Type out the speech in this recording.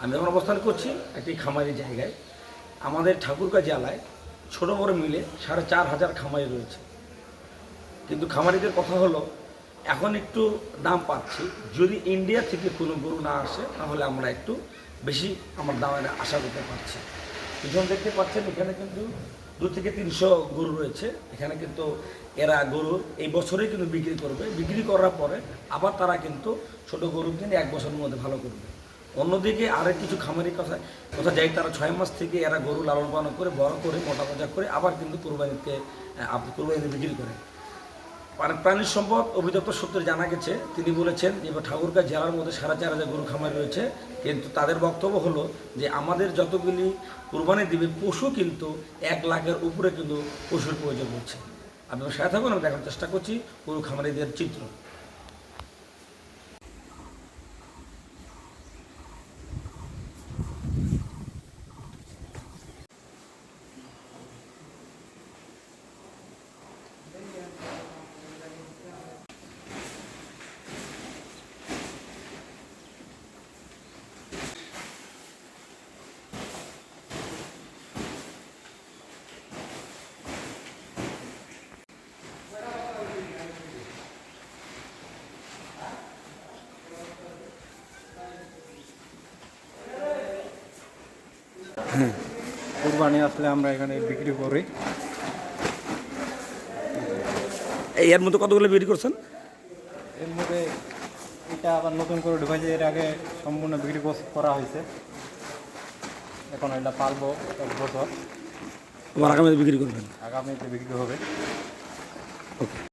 আমি এখন অবস্থান করছি একটি খামারি জায়গায়। আমাদের ঠাকুরগাঁ জেলায় ছোটো বড় মিলে 4,500 খামারি রয়েছে। কিন্তু খামারিদের কথা হলো এখন একটু দাম পাচ্ছি, যদি ইন্ডিয়া থেকে কোনো গরু না আসে তাহলে আমরা একটু বেশি আমার দামের আশা করতে পারছি। পিছন দেখতে পাচ্ছেন এখানে কিন্তু 2 থেকে 300 গরু রয়েছে। এখানে কিন্তু এরা গরু এই বছরেই কিন্তু বিক্রি করবে, বিক্রি করার পরে আবার তারা কিন্তু ছোট গরু কিনে 1 বছরের মধ্যে ভালো করবে। অন্যদিকে আরেক কিছু খামারি কথা যাই, তারা 6 মাস থেকে এরা গরু লালন পালন করে বড় করে মোটা তাজা করে আবার কিন্তু কোরবানিতে বিক্রি করে। প্রাণী সম্পদ অধিদপ্তর সূত্রে জানা গেছে, তিনি বলেছেন যে ঠাকুরগাঁ জেলার মধ্যে 4,500 গরু খামার রয়েছে, কিন্তু তাদের বক্তব্য হলো যে আমাদের যতগুলি কোরবানি দিবে পশু কিন্তু 1 লাখের উপরে কিন্তু পশুর প্রয়োজন হচ্ছে। আপনারা সাথে থাকুন, আমি দেখার চেষ্টা করছি গরু খামারিদের চিত্র। কুরবানি আসলে আমরা এখানে বিক্রি করি। এর মধ্যে কতগুলো বিক্রি করছেন? এর মধ্যে এটা আবার নতুন করে ঢুকাইছে, এর আগে সম্পূর্ণ বিক্রি করা হয়েছে। এখন এটা পালবো 1 বছর, আগামীতে বিক্রি করবেন? আগামীতে বিক্রি হবে। ওকে।